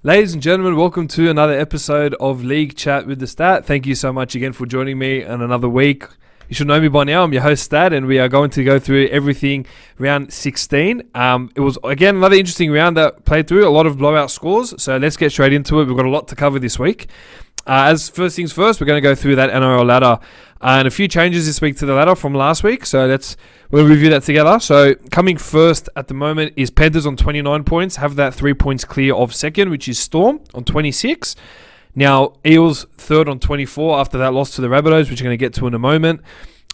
Ladies and gentlemen, welcome to another episode of League Chat with the Stat. Thank you so much again for joining me on another week. You should know me by now. I'm your host, Stat, and we are going to go through everything round 16. It was, again, another interesting round that played through. A lot of blowout scores, so let's get straight into it. We've got a lot to cover this week. As first things first, we're going to go through that NRL ladder and a few changes this week to the ladder from last week. So we'll review that together. So coming first at the moment is Panthers on 29 points, have that 3 points clear of second, which is Storm on 26. Now, Eels third on 24 after that loss to the Rabbitohs, which we're going to get to in a moment.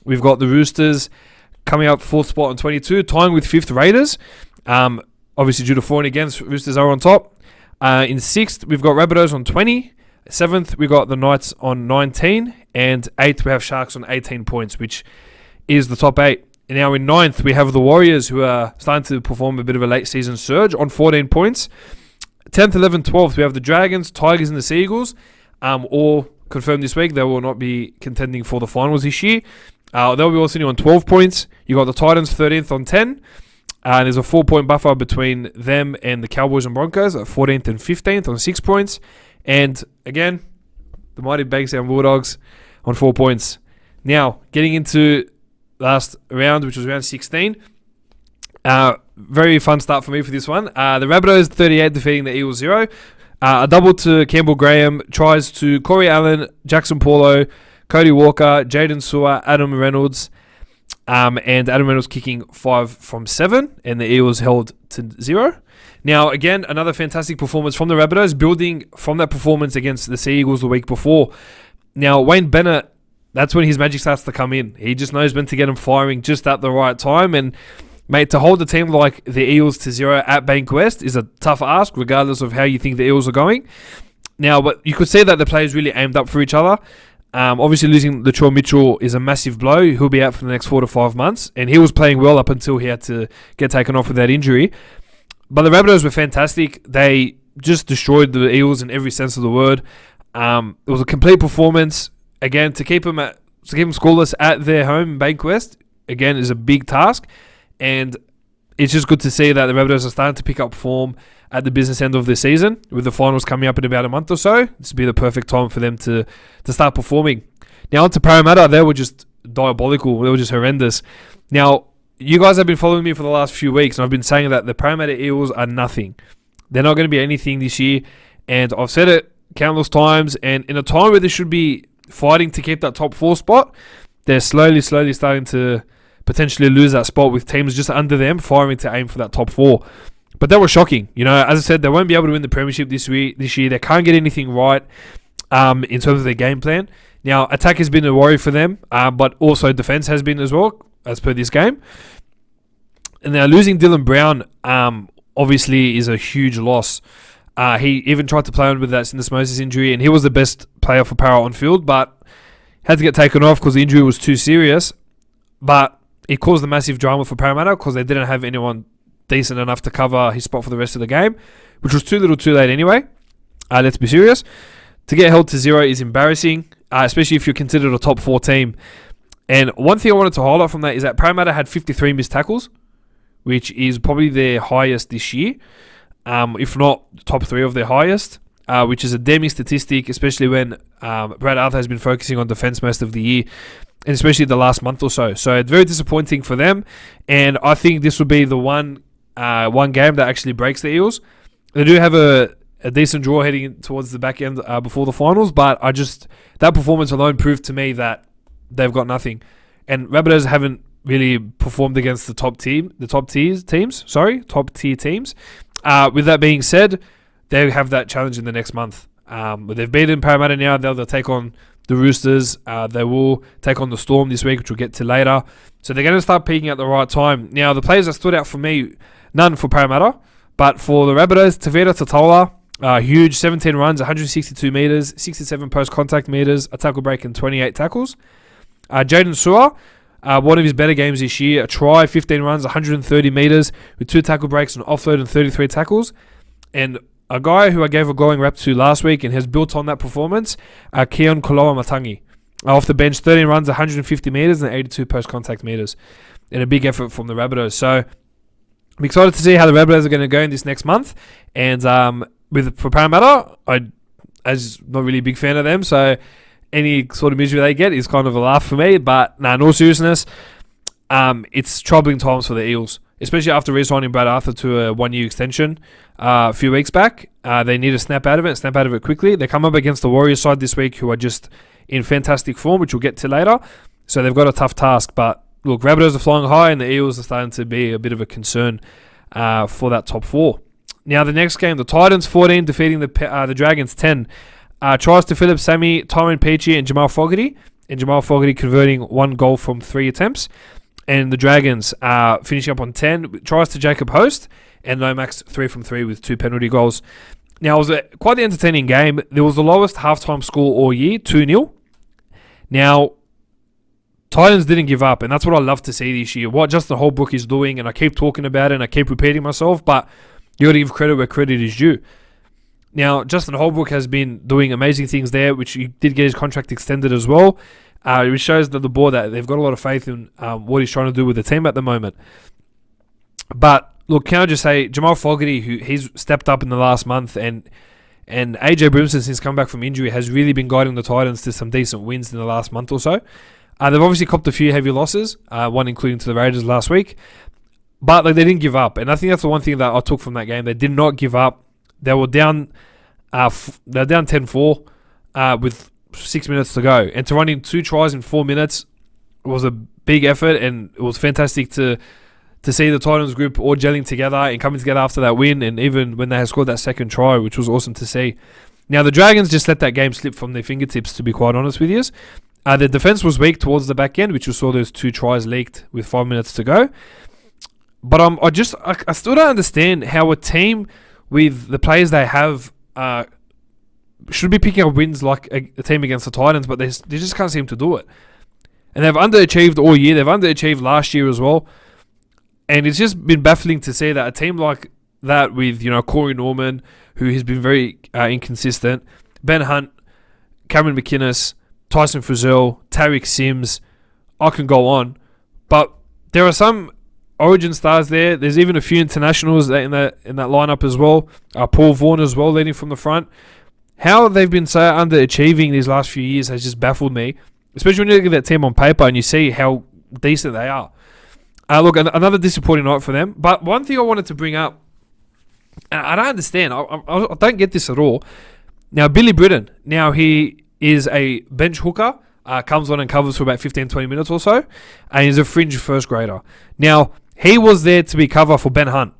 We've got the Roosters coming up fourth spot on 22, tying with fifth Raiders. Obviously, due to 4 and against, Roosters are on top. In sixth, we've got Rabbitohs on 20. Seventh, we got the Knights on 19. And eighth, we have Sharks on 18 points, which is the top 8. And now in ninth, we have the Warriors, who are starting to perform a bit of a late season surge on 14 points. 10th, 11th, 12th, we have the Dragons, Tigers, and the Seagulls. All confirmed this week. They will not be contending for the finals this year. They'll be all sitting on 12 points. You got the Titans 13th on 10. There's a 4-point buffer between them and the Cowboys and Broncos at 14th and 15th on 6 points. And again, the mighty Bankstown Bulldogs on 4 points. Now, getting into last round, which was round 16. Very fun start for me for this one. The Rabbitohs 38 defeating the Eagles 0. A double to Campbell Graham, tries to Corey Allen, Jackson Paulo, Cody Walker, Jaden Sewer, Adam Reynolds, and Adam Reynolds kicking 5 from 7, and the Eagles held to 0. Now, again, another fantastic performance from the Rabbitohs, building from that performance against the Sea Eagles the week before. Now, Wayne Bennett, that's when his magic starts to come in. He just knows when to get him firing just at the right time. And, mate, to hold a team like the Eels to 0 at Bankwest is a tough ask, regardless of how you think the Eels are going. Now, but you could see that the players really aimed up for each other. Obviously, losing Latrell Mitchell is a massive blow. He'll be out for the next 4 to 5 months. And he was playing well up until he had to get taken off with that injury. But the Rabbitohs were fantastic. They just destroyed the Eels in every sense of the word. It was a complete performance. Again, to keep them scoreless at their home in Bankwest, again, is a big task. And it's just good to see that the Rabbitohs are starting to pick up form at the business end of the season. With the finals coming up in about a month or so, this will be the perfect time for them to start performing. Now, on to Parramatta. They were just diabolical. They were just horrendous. Now, you guys have been following me for the last few weeks, and I've been saying that the Parramatta Eels are nothing. They're not going to be anything this year, and I've said it countless times, and in a time where they should be fighting to keep that top 4 spot, they're slowly starting to potentially lose that spot with teams just under them firing to aim for that top 4. But that was shocking. You know, as I said, they won't be able to win the premiership this year. They can't get anything right in terms of their game plan. Now, attack has been a worry for them, but also defense has been as well, as per this game. And now losing Dylan Brown obviously is a huge loss. He even tried to play on with that syndesmosis injury, and he was the best player for Para on field, but had to get taken off because the injury was too serious. But it caused a massive drama for Parramatta because they didn't have anyone decent enough to cover his spot for the rest of the game, which was too little too late anyway. Let's be serious. To get held to 0 is embarrassing, especially if you're considered a top 4 team. And one thing I wanted to highlight from that is that Parramatta had 53 missed tackles, which is probably their highest this year, if not top 3 of their highest, which is a damning statistic, especially when Brad Arthur has been focusing on defence most of the year, and especially the last month or so. So it's very disappointing for them, and I think this will be the one game that actually breaks the Eels. They do have a decent draw heading towards the back end before the finals, but that performance alone proved to me that they've got nothing. And Rabbitohs haven't really performed against the top tier teams. With that being said, they have that challenge in the next month. But they've beaten Parramatta now. They'll take on the Roosters. They will take on the Storm this week, which we'll get to later. So they're going to start peaking at the right time. Now, the players that stood out for me, none for Parramatta, but for the Rabbitohs, Tavita Totola, huge 17 runs, 162 metres, 67 post-contact metres, a tackle break and 28 tackles. Jaden Sewer, one of his better games this year, a try, 15 runs, 130 metres with 2 tackle breaks, an offload and 33 tackles. And a guy who I gave a glowing rep to last week and has built on that performance, Keon Koloa-Matangi. Off the bench, 13 runs, 150 metres and 82 post-contact metres. And a big effort from the Rabbitohs. So I'm excited to see how the Rabbitohs are going to go in this next month. And for Parramatta, as not really a big fan of them, so any sort of misery they get is kind of a laugh for me. But in all seriousness, it's troubling times for the Eels, especially after re-signing Brad Arthur to a 1-year extension a few weeks back. They need to snap out of it quickly. They come up against the Warriors side this week, who are just in fantastic form, which we'll get to later. So they've got a tough task. But look, Rabbitohs are flying high, and the Eels are starting to be a bit of a concern for that top 4. Now the next game, the Titans 14 defeating the Dragons 10. Tries to Philip Sammy, Tyrone Peachey, and Jamal Fogarty. And Jamal Fogarty converting 1 goal from 3 attempts. And the Dragons finishing up on 10. Tries to Jacob Host. And Lomax 3 from 3 with 2 penalty goals. Now, it was quite the entertaining game. There was the lowest halftime score all year, 2-0. Now, Titans didn't give up, and that's what I love to see this year. What Justin Holbrook is doing, and I keep talking about it, and I keep repeating myself, but you got to give credit where credit is due. Now, Justin Holbrook has been doing amazing things there, which he did get his contract extended as well, which shows that the board that they've got a lot of faith in what he's trying to do with the team at the moment. But look, can I just say, Jamal Fogarty, he's stepped up in the last month, and AJ Brimson, since come back from injury, has really been guiding the Titans to some decent wins in the last month or so. They've obviously copped a few heavy losses, one including to the Raiders last week, but they didn't give up, and I think that's the one thing that I took from that game. They did not give up. They were down 10-4 with 6 minutes to go, and to run in 2 tries in 4 minutes was a big effort, and it was fantastic to see the Titans group all gelling together and coming together after that win, and even when they had scored that second try, which was awesome to see. Now, the Dragons just let that game slip from their fingertips, to be quite honest with you. The defense was weak towards the back end, which you saw those 2 tries leaked with 5 minutes to go. But I still don't understand how a team with the players they have should be picking up wins like a team against the Titans, but they just can't seem to do it. And they've underachieved all year. They've underachieved last year as well. And it's just been baffling to see that a team like that with, Corey Norman, who has been very inconsistent, Ben Hunt, Cameron McInnes, Tyson Frizzell, Tariq Sims, I can go on. But there are some Origin stars there. There's even a few internationals in that lineup as well. Paul Vaughan as well, leading from the front. How they've been so underachieving these last few years has just baffled me, especially when you look at that team on paper and you see how decent they are. Look, another disappointing night for them. But one thing I wanted to bring up, and I don't understand. I don't get this at all. Now, Billy Britton. Now, he is a bench hooker. Comes on and covers for about 15-20 minutes or so. And he's a fringe first grader. Now, he was there to be cover for Ben Hunt.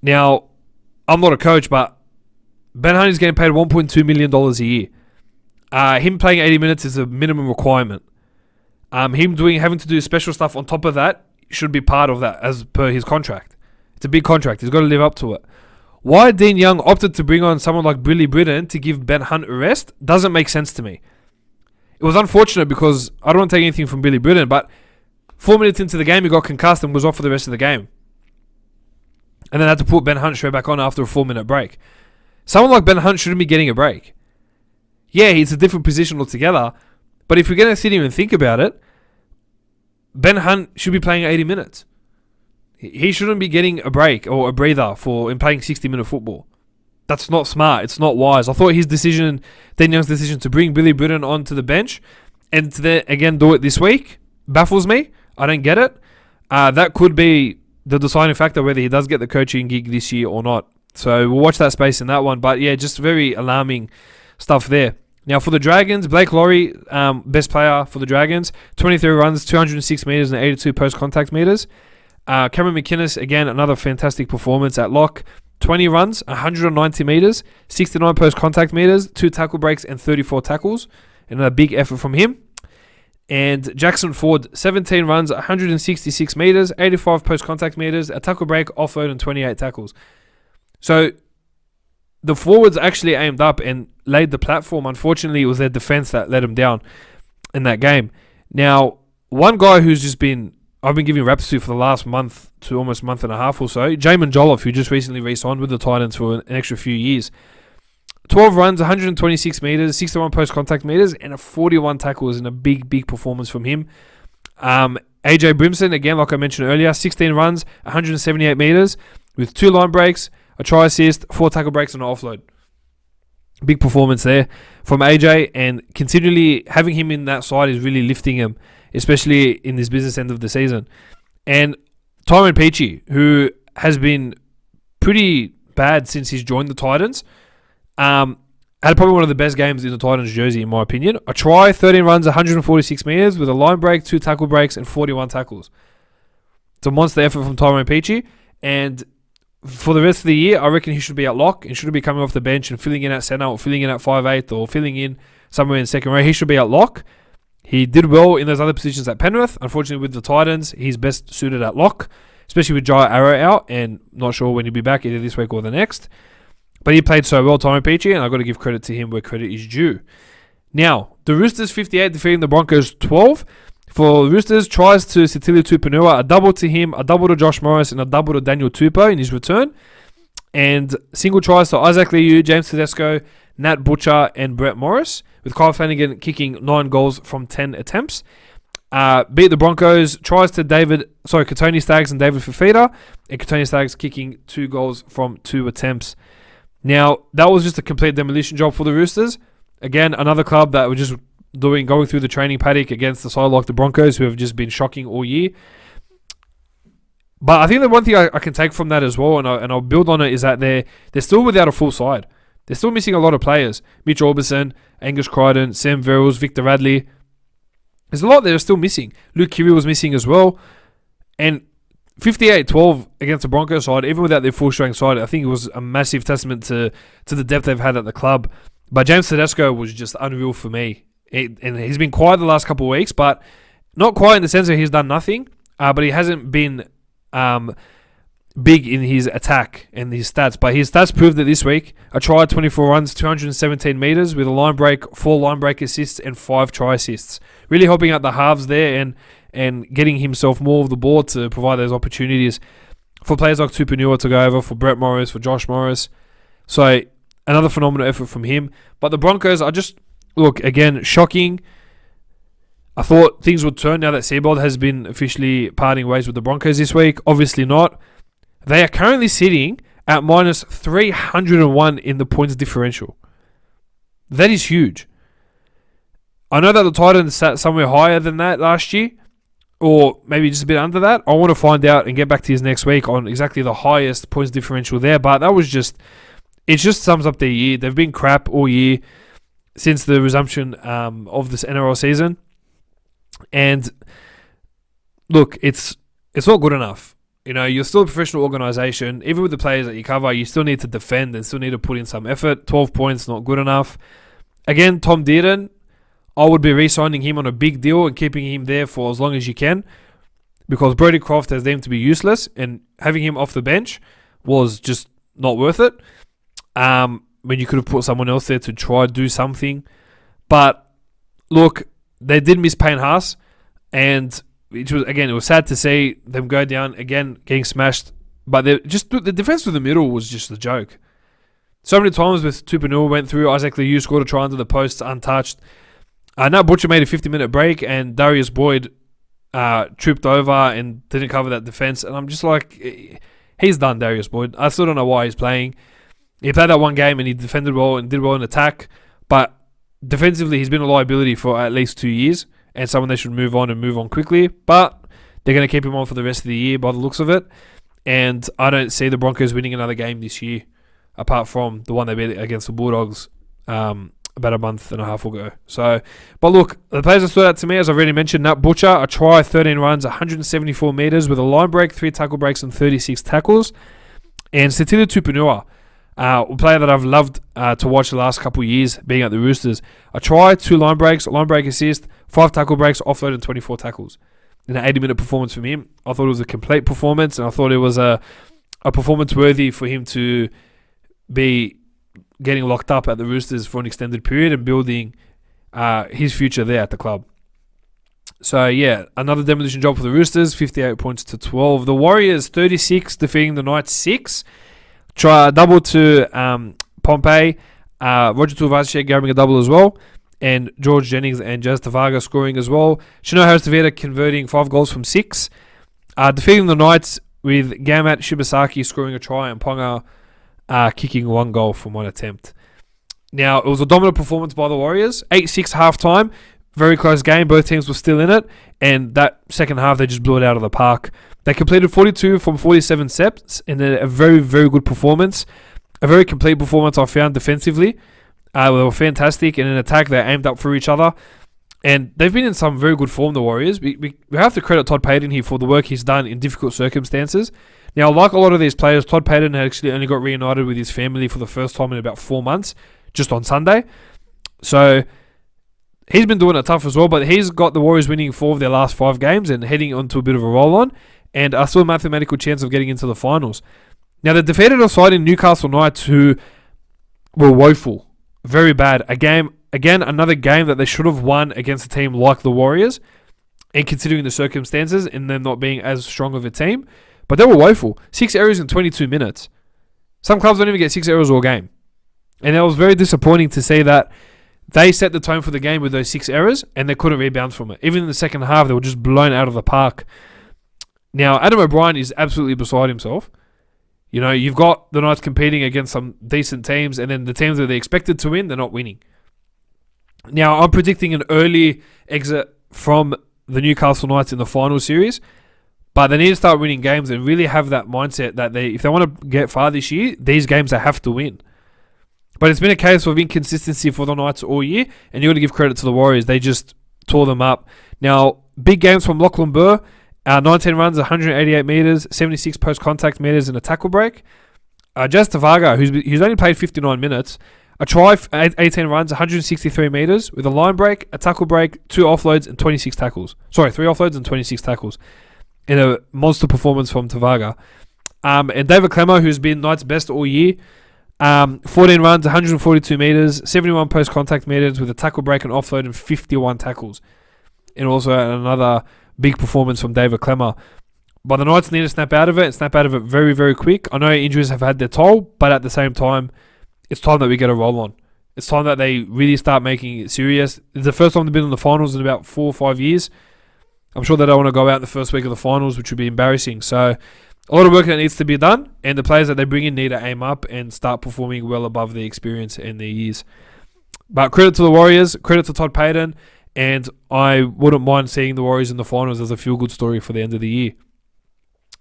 Now, I'm not a coach, but Ben Hunt is getting paid $1.2 million a year. Him playing 80 minutes is a minimum requirement. Him having to do special stuff on top of that should be part of that as per his contract. It's a big contract. He's got to live up to it. Why Dean Young opted to bring on someone like Billy Britton to give Ben Hunt a rest doesn't make sense to me. It was unfortunate because I don't want to take anything from Billy Britton, but 4 minutes into the game, he got concussed and was off for the rest of the game. And then had to put Ben Hunt straight back on after a 4-minute break. Someone like Ben Hunt shouldn't be getting a break. Yeah, he's a different position altogether, but if we're going to sit here and think about it, Ben Hunt should be playing 80 minutes. He shouldn't be getting a break or a breather in playing 60-minute football. That's not smart. It's not wise. I thought Dan Young's decision to bring Billy Britton onto the bench and to then again do it this week baffles me. I don't get it. That could be the deciding factor whether he does get the coaching gig this year or not. So we'll watch that space in that one. But yeah, just very alarming stuff there. Now for the Dragons, Blake Laurie, best player for the Dragons, 23 runs, 206 metres and 82 post-contact metres. Cameron McInnes, again, another fantastic performance at lock. 20 runs, 190 metres, 69 post-contact metres, 2 tackle breaks and 34 tackles. Another big effort from him. And Jackson Ford, 17 runs, 166 metres, 85 post-contact metres, a tackle break, offload and 28 tackles. So the forwards actually aimed up and laid the platform. Unfortunately, it was their defence that let them down in that game. Now, one guy who's just been, I've been giving raps to for the last month to almost month and a half or so, Jamin Jolliffe, who just recently re-signed with the Titans for an extra few years. 12 runs, 126 metres, 61 post-contact metres, and a 41 tackles, and a big, big performance from him. AJ Brimson, again, like I mentioned earlier, 16 runs, 178 metres, with 2 line breaks, a try assist, 4 tackle breaks, and an offload. Big performance there from AJ, and continually having him in that side is really lifting him, especially in this business end of the season. And Tyrone Peachey, who has been pretty bad since he's joined the Titans, had probably one of the best games in the Titans jersey, in my opinion. A try, 13 runs, 146 metres with a line break, 2 tackle breaks, and 41 tackles. It's a monster effort from Tyrone Peachey, and for the rest of the year, I reckon he should be at lock and shouldn't be coming off the bench and filling in at centre or filling in at 5'8", or filling in somewhere in second row. He should be at lock. He did well in those other positions at Penrith. Unfortunately, with the Titans, he's best suited at lock, especially with Jai Arrow out, and not sure when he'll be back, either this week or the next. But he played so well, Tyrone Peachey, and I've got to give credit to him where credit is due. Now, the Roosters 58 defeating the Broncos 12. For Roosters, tries to Sitili Tupanua, a double to him, a double to Josh Morris, and a double to Daniel Tupou in his return. And single tries to Isaac Liu, James Tedesco, Nat Butcher, and Brett Morris, with Kyle Flanagan kicking 9 goals from 10 attempts. Beat the Broncos, tries to Katoni Staggs and David Fifita, and Katoni Staggs kicking 2 goals from 2 attempts. Now, that was just a complete demolition job for the Roosters. Again, another club that were just going through the training paddock against the side like the Broncos, who have just been shocking all year. But I think the one thing I can take from that as well, and I'll build on it, is that they're still without a full side. They're still missing a lot of players. Mitch Orbison, Angus Crichton, Sam Verrills, Victor Radley. There's a lot they're still missing. Luke Keary was missing as well. And 58-12 against the Broncos side, even without their full-strength side, I think it was a massive testament to the depth they've had at the club. But James Tedesco was just unreal for me. And he's been quiet the last couple of weeks, but not quiet in the sense that he's done nothing, but he hasn't been big in his attack and his stats. But his stats proved that this week. A try, 24 runs, 217 metres with a line break, 4 line break assists, and 5 try assists. Really helping out the halves there and getting himself more of the ball to provide those opportunities for players like Tupanua to go over, for Brett Morris, for Josh Morris. So another phenomenal effort from him. But the Broncos are just... Look, again, shocking. I thought things would turn now that Seabold has been officially parting ways with the Broncos this week. Obviously not. They are currently sitting at minus 301 in the points differential. That is huge. I know that the Titans sat somewhere higher than that last year, or maybe just a bit under that. I want to find out and get back to you next week on exactly the highest points differential there, but that was just... It just sums up their year. They've been crap all year since the resumption of this NRL season. And look, it's not good enough. You know, you're still a professional organisation. Even with the players that you cover, you still need to defend and still need to put in some effort. 12 points, not good enough. Again, Tom Dearden, I would be re-signing him on a big deal and keeping him there for as long as you can, because Brodie Croft has deemed to be useless, and having him off the bench was just not worth it. When you could have put someone else there to try to do something. But look, they did miss Payne Haas, and it was sad to see them go down again, getting smashed. But the defense through the middle was just a joke. So many times with Tupanua went through, Isaac Liu scored a try under the posts untouched. Nat Butcher made a 50-minute break, and Darius Boyd tripped over and didn't cover that defense. And I'm just like, he's done, Darius Boyd. I still don't know why he's playing. He played that one game and he defended well and did well in attack, but defensively he's been a liability for at least 2 years, and someone they should move on quickly. But they're going to keep him on for the rest of the year by the looks of it, and I don't see the Broncos winning another game this year, apart from the one they beat against the Bulldogs about a month and a half ago. So, but look, the players that stood out to me, as I've already mentioned, Nat Butcher, a try, 13 runs, 174 metres with a line break, 3 tackle breaks and 36 tackles, and Sitili Tupanua, a player that I've loved to watch the last couple of years being at the Roosters. A try, 2 line breaks, a line break assist, 5 tackle breaks, offload, and 24 tackles. In an 80-minute performance from him. I thought it was a complete performance, and I thought it was a performance worthy for him to be getting locked up at the Roosters for an extended period and building his future there at the club. So, yeah, another demolition job for the Roosters, 58 points to 12. The Warriors, 36, defeating the Knights, 6. Try double to Pompey, Roger Tuivasa grabbing a double as well, and George Jennings and Jazz Tavaga scoring as well. Shino Harris-Tavita converting 5 goals from 6. Defeating the Knights with Gamat Shibasaki scoring a try and Ponga kicking 1 goal from 1 attempt. Now, it was a dominant performance by the Warriors. 8-6 half-time. Very close game. Both teams were still in it. And that second half, they just blew it out of the park. They completed 42 from 47 steps in a very, very good performance. A very complete performance, I found, defensively. They were fantastic. And in attack, they aimed up for each other. And they've been in some very good form, the Warriors. We have to credit Todd Payten here for the work he's done in difficult circumstances. Now, like a lot of these players, Todd Payten had actually only got reunited with his family for the first time in about 4 months, just on Sunday. So he's been doing it tough as well, but he's got the Warriors winning 4 of their last 5 games and heading onto a bit of a roll-on, and are still a mathematical chance of getting into the finals. Now, they defeated a side in Newcastle Knights who were woeful, very bad. Again, another game that they should have won against a team like the Warriors, and considering the circumstances and them not being as strong of a team, but they were woeful. 6 errors in 22 minutes. Some clubs don't even get 6 errors all game. And it was very disappointing to see that they set the tone for the game with those 6 errors, and they couldn't rebound from it. Even in the second half, they were just blown out of the park. Now, Adam O'Brien is absolutely beside himself. You know, you've got the Knights competing against some decent teams, and then the teams that they expected to win, they're not winning. Now, I'm predicting an early exit from the Newcastle Knights in the final series, but they need to start winning games and really have that mindset that if they want to get far this year, these games they have to win. But it's been a case of inconsistency for the Knights all year, and you've got to give credit to the Warriors. They just tore them up. Now, big games from Lachlan Burr. 19 runs, 188 metres, 76 post-contact metres, and a tackle break. Jazz Tavaga, who's only played 59 minutes, a try, 18 runs, 163 metres, with a line break, a tackle break, 2 offloads, and 26 tackles. Sorry, 3 offloads and 26 tackles. In a monster performance from Tavaga. And David Clemmer, who's been Knights' best all year, 14 runs, 142 metres, 71 post-contact metres, with a tackle break, and offload, and 51 tackles. And also another big performance from David Clemmer. But the Knights need to snap out of it, and snap out of it very, very quick. I know injuries have had their toll, but at the same time, it's time that we get a roll on. It's time that they really start making it serious. It's the first time they've been in the finals in about 4 or 5 years. I'm sure they don't want to go out in the first week of the finals, which would be embarrassing. So a lot of work that needs to be done, and the players that they bring in need to aim up and start performing well above their experience and their years. But credit to the Warriors, credit to Todd Payten, and I wouldn't mind seeing the Warriors in the finals as a feel-good story for the end of the year.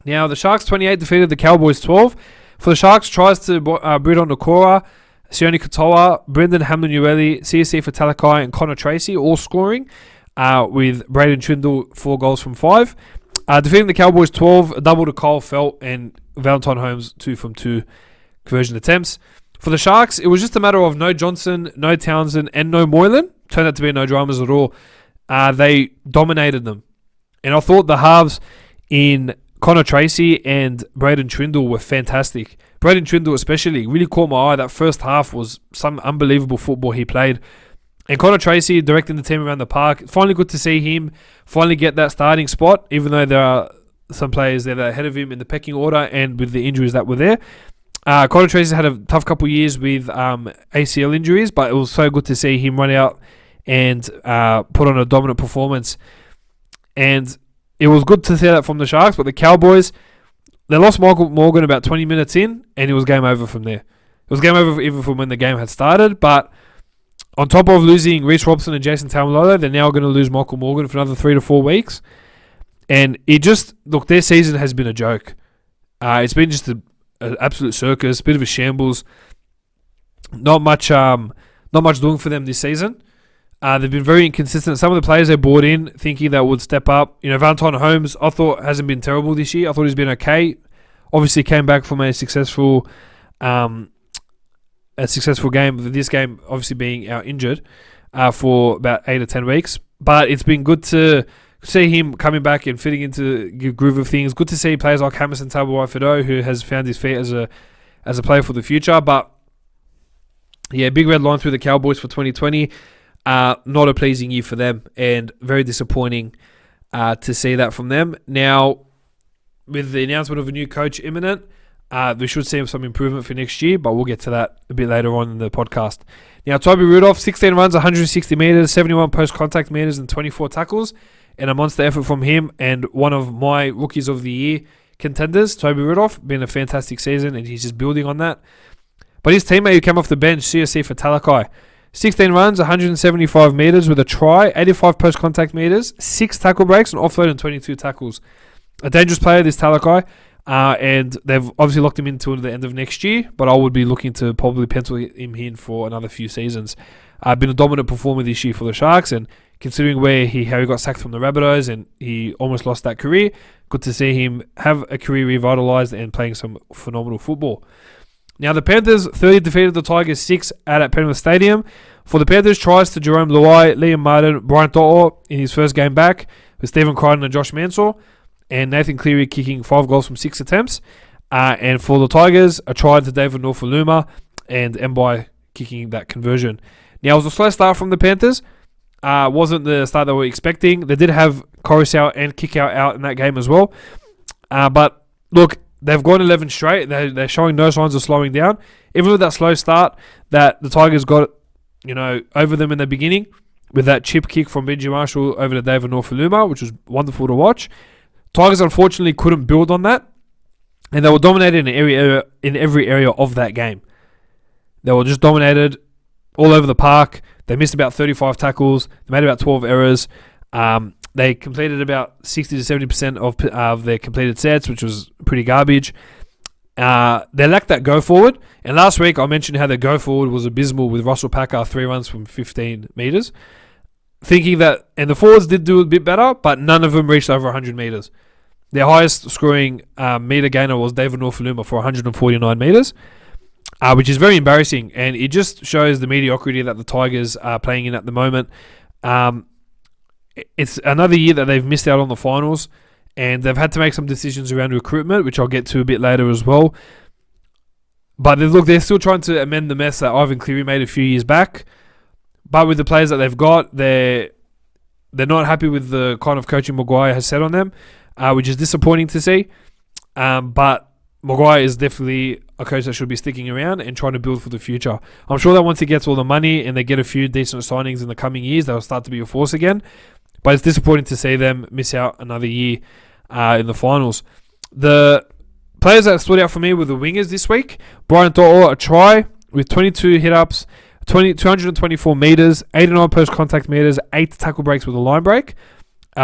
Now, the Sharks 28 defeated the Cowboys 12. For the Sharks, tries to Bridon Nakora, Sione Katoa, Brendan Hamlin-Ueli, CSC for Talakai, and Connor Tracy all scoring, with Braden Trindle 4 goals from 5. Defeating the Cowboys 12, a double to Cole Felt and Valentine Holmes 2 from 2 conversion attempts. For the Sharks, it was just a matter of no Johnson, no Townsend, and no Moylan. Turned out to be no dramas at all. They dominated them. And I thought the halves in Connor Tracy and Braden Trindle were fantastic. Braden Trindle especially really caught my eye. That first half was some unbelievable football he played. And Connor Tracy directing the team around the park. Finally good to see him finally get that starting spot, even though there are some players there that are ahead of him in the pecking order and with the injuries that were there. Connor Tracy had a tough couple of years with ACL injuries, but it was so good to see him run out and put on a dominant performance. And it was good to see that from the Sharks, but the Cowboys, they lost Michael Morgan about 20 minutes in, and it was game over from there. It was game over even from when the game had started, but on top of losing Reece Robson and Jason Taumalolo, they're now going to lose Michael Morgan for another 3 to 4 weeks. And it just, look, their season has been a joke. It's been just an absolute circus, bit of a shambles. Not much doing for them this season. They've been very inconsistent. Some of the players they brought in thinking that would step up. You know, Valentine Holmes, I thought hasn't been terrible this year. I thought he's been okay. Obviously came back from a successful game. This game obviously being out injured for about 8 or 10 weeks. But it's been good to see him coming back and fitting into the groove of things. Good to see players like Hamilton Tabuai-Fidow, who has found his feet as a player for the future. But yeah, big red line through the Cowboys for 2020. Not a pleasing year for them, and very disappointing to see that from them. Now, with the announcement of a new coach imminent, we should see some improvement for next year, but we'll get to that a bit later on in the podcast. Now, Toby Rudolph, 16 runs, 160 metres, 71 post-contact metres, and 24 tackles, and a monster effort from him, and one of my Rookies of the Year contenders, Toby Rudolph, been a fantastic season, and he's just building on that. But his teammate who came off the bench, CSC for Talakai, 16 runs, 175 metres with a try, 85 post-contact metres, 6 tackle breaks, and offload and 22 tackles. A dangerous player, this Talakai, and they've obviously locked him into the end of next year, but I would be looking to probably pencil him in for another few seasons. Been a dominant performer this year for the Sharks, and considering how he got sacked from the Rabbitohs and he almost lost that career, good to see him have a career revitalised and playing some phenomenal football. Now, the Panthers 30 defeated the Tigers 6 at Penrith Stadium. For the Panthers, tries to Jerome Luai, Liam Martin, Brian To'o in his first game back, with Stephen Crichton and Josh Mansour, and Nathan Cleary kicking 5 goals from 6 attempts. And for the Tigers, a try to David Norfoluma and Mbai kicking that conversion. Now, it was a slow start from the Panthers. Wasn't the start that we were expecting. They did have Coruscant and Kickout out in that game as well. But look, they've gone 11 straight. They're showing no signs of slowing down. Even with that slow start that the Tigers got, over them in the beginning with that chip kick from Benji Marshall over to David Norfoluma, which was wonderful to watch. Tigers unfortunately couldn't build on that, and they were dominated in every area of that game. They were just dominated all over the park. They missed about 35 tackles. They made about 12 errors. They completed about 60 to 70% of their completed sets, which was pretty garbage. They lacked that go forward. And last week I mentioned how their go forward was abysmal with Russell Packer 3 runs from 15 metres. Thinking that, and the forwards did do a bit better, but none of them reached over 100 metres. Their highest scoring metre gainer was David Norfoluma for 149 metres. Which is very embarrassing, and it just shows the mediocrity that the Tigers are playing in at the moment. It's another year that they've missed out on the finals, and they've had to make some decisions around recruitment, which I'll get to a bit later as well. But they're still trying to amend the mess that Ivan Cleary made a few years back. But with the players that they've got, they're not happy with the kind of coaching Maguire has set on them, which is disappointing to see. But Maguire is definitely a coach that should be sticking around and trying to build for the future. I'm sure that once he gets all the money and they get a few decent signings in the coming years, they'll start to be a force again. But it's disappointing to see them miss out another year in the finals. The players that stood out for me were the wingers this week. Brian To'o, a try with 22 hit-ups, 224 metres, 89 post-contact metres, 8 tackle breaks with a line break,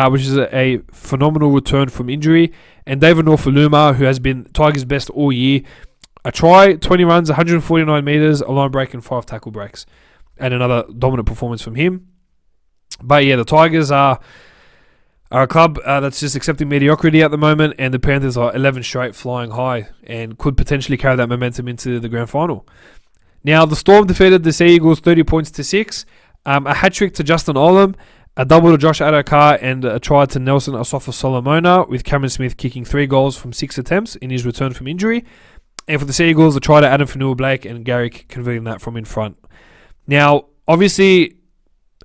which is a phenomenal return from injury. And David Norfoluma, who has been Tigers' best all year, a try, 20 runs, 149 metres, a line break, and 5 tackle breaks. And another dominant performance from him. But yeah, the Tigers are a club that's just accepting mediocrity at the moment, and the Panthers are 11 straight flying high and could potentially carry that momentum into the grand final. Now, the Storm defeated the Sea Eagles 30 points to 6. A hat-trick to Justin Olam, a double to Josh Adokar, and a try to Nelson Asafa-Solomona, with Cameron Smith kicking 3 goals from 6 attempts in his return from injury. And for the Sea Eagles, a try to Adam Fanua-Blake and Garrick converting that from in front. Now, obviously,